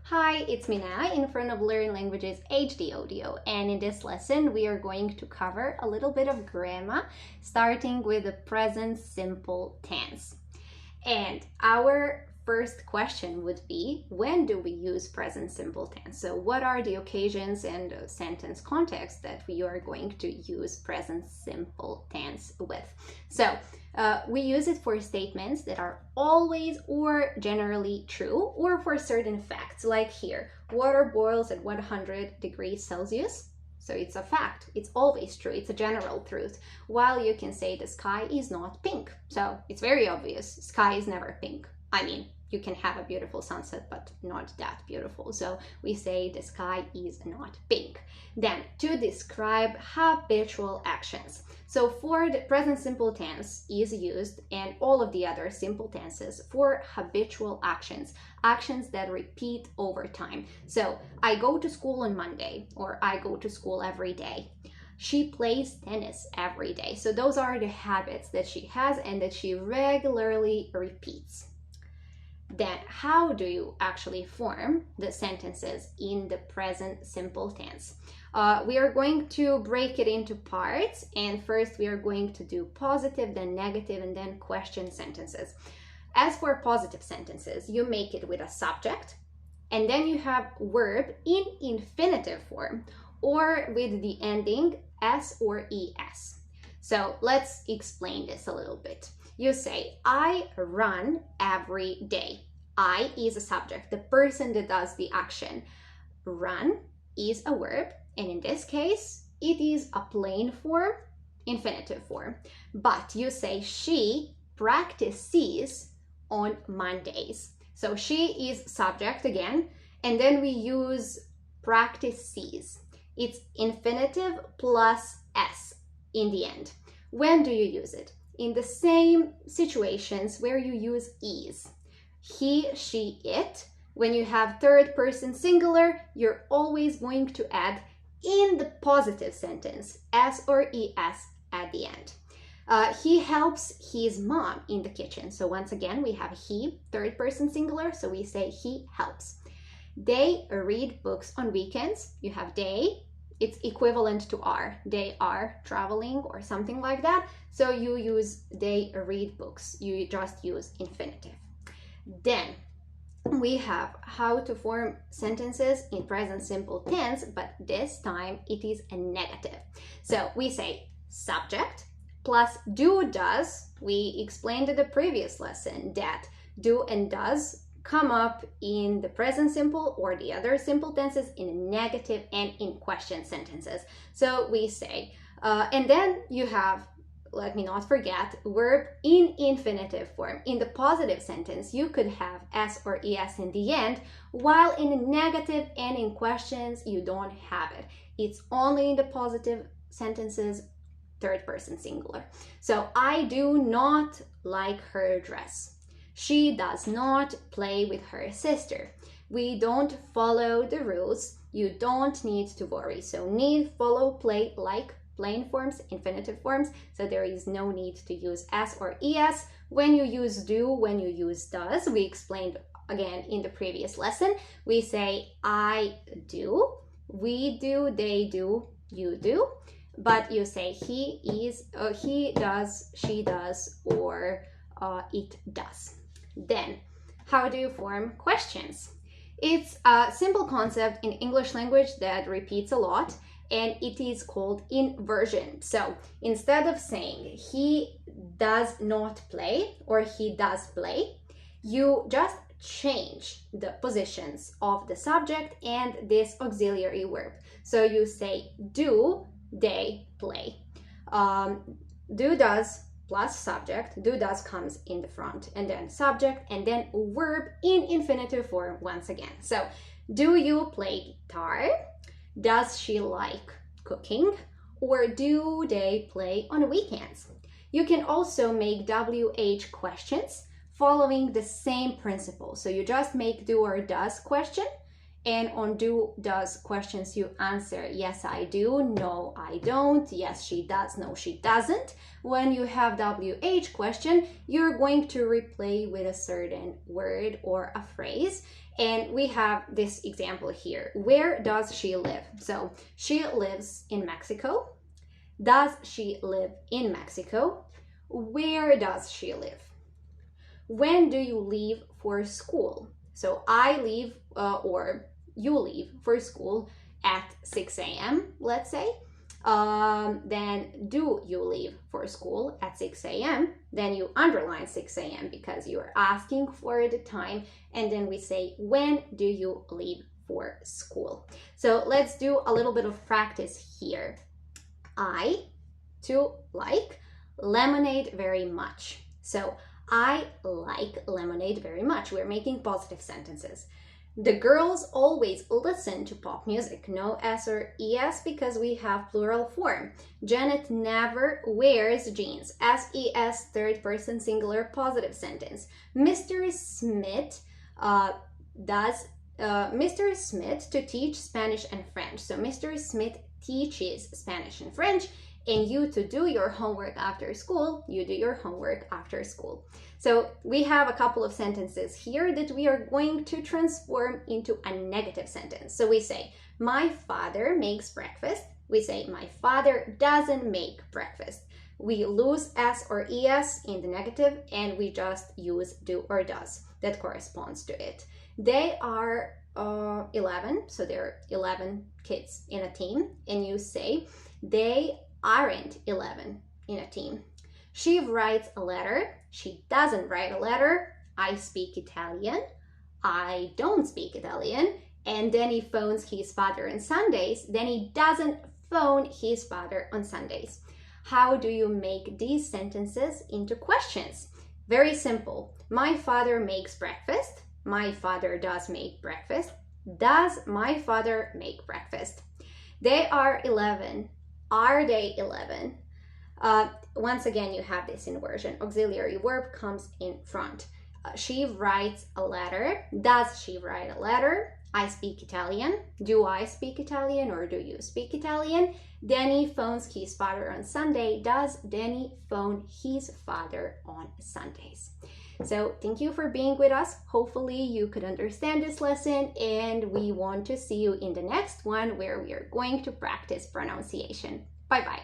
Hi, it's Minea in front of Learn Languages HD Audio, and in this lesson we are going to cover a little bit of grammar, starting with the present simple tense. And our first question would be, when do we use present simple tense? So what are the occasions and sentence context that we are going to use present simple tense with? So we use it for statements that are always or generally true, or for certain facts, like here, water boils at 100 degrees Celsius. So it's a fact, it's always true, it's a general truth. While you can say the sky is not pink. So it's very obvious, sky is never pink. I mean, you can have a beautiful sunset, but not that beautiful. So we say the sky is not pink. Then, to describe habitual actions. So for the present simple tense is used, and all of the other simple tenses, for habitual actions, actions that repeat over time. So I go to school on Monday, or I go to school every day. She plays tennis every day. So those are the habits that she has and that she regularly repeats. Then how do you actually form the sentences in the present simple tense? We are going to break it into parts, and first we are going to do positive, then negative, and then question sentences. As for positive sentences, you make it with a subject, and then you have verb in infinitive form, or with the ending s or es. So let's explain this a little bit. You say, I run every day. I is a subject, the person that does the action. Run is a verb, and in this case, it is a plain form, infinitive form. But you say, she practices on Mondays. So she is subject again, and then we use practices. It's infinitive plus s in the end. When do you use it? In the same situations where you use is. He, she, it. When you have third person singular, you're always going to add in the positive sentence s or es at the end. He helps his mom in the kitchen. So once again, we have he, third person singular, so we say he helps. They read books on weekends. You have they. It's equivalent to are. They are traveling or something like that. So you use they read books. You just use infinitive. Then we have how to form sentences in present simple tense, but this time it is a negative. So we say subject plus do, does. We explained in the previous lesson that do and does come up in the present simple or the other simple tenses in negative and in question sentences. So we say, and then you have, let me not forget, verb in infinitive form. In the positive sentence, you could have s or es in the end, while in negative and in questions, you don't have it. It's only in the positive sentences, third person singular. So I do not like her dress. She does not play with her sister. We don't follow the rules. You don't need to worry. So need, follow, play, like, plain forms, infinitive forms. So there is no need to use s or es. When you use do, when you use does, we explained again in the previous lesson, we say I do, we do, they do, you do. But you say he is, he does, she does, or it does. Then, how do you form questions? It's a simple concept in English language that repeats a lot, and it is called inversion. So instead of saying he does not play or he does play, you just change the positions of the subject and this auxiliary verb. So you say do, they play. Do, does, plus subject, do, does comes in the front, and then subject, and then verb in infinitive form once again. So, do you play guitar? Does she like cooking? Or do they play on weekends? You can also make WH questions following the same principle. So you just make do or does question, and on do, does questions, you answer yes, I do, no, I don't, yes, she does, no, she doesn't. When you have WH question, you're going to replay with a certain word or a phrase, And we have this example here. Where does she live? So she lives in Mexico. Does she live in Mexico? Where does she live? When do you leave for school? So I leave or you leave for school at 6 a.m., let's say. Then do you leave for school at 6 a.m.? Then you underline 6 a.m. because you are asking for the time. And then we say, when do you leave for school? So let's do a little bit of practice here. I, to like, lemonade very much. So I like lemonade very much. We're making positive sentences. The girls always listen to pop music. No S or ES because we have plural form. Janet never wears jeans. SES, third person singular positive sentence. Mr. Smith Mr. Smith to teach Spanish and French. So Mr. Smith teaches Spanish and French, and you to do your homework after school, you do your homework after school. So we have a couple of sentences here that we are going to transform into a negative sentence. So we say, my father makes breakfast. We say, my father doesn't make breakfast. We lose S or ES in the negative and we just use do or does. That corresponds to it. They are 11, so there are 11 kids in a team, and you say, they aren't 11 in a team. She writes a letter. She doesn't write a letter. I speak Italian. I don't speak Italian. And then he phones his father on Sundays. Then he doesn't phone his father on Sundays. How do you make these sentences into questions? Very simple. My father makes breakfast. My father does make breakfast. Does my father make breakfast? They are 11. Are they 11? Once again, you have this inversion. Auxiliary verb comes in front. She writes a letter. Does she write a letter? I speak Italian. Do I speak Italian or do you speak Italian? Danny phones his father on Sunday. Does Danny phone his father on Sundays? So thank you for being with us. Hopefully you could understand this lesson, and we want to see you in the next one where we are going to practice pronunciation. Bye-bye.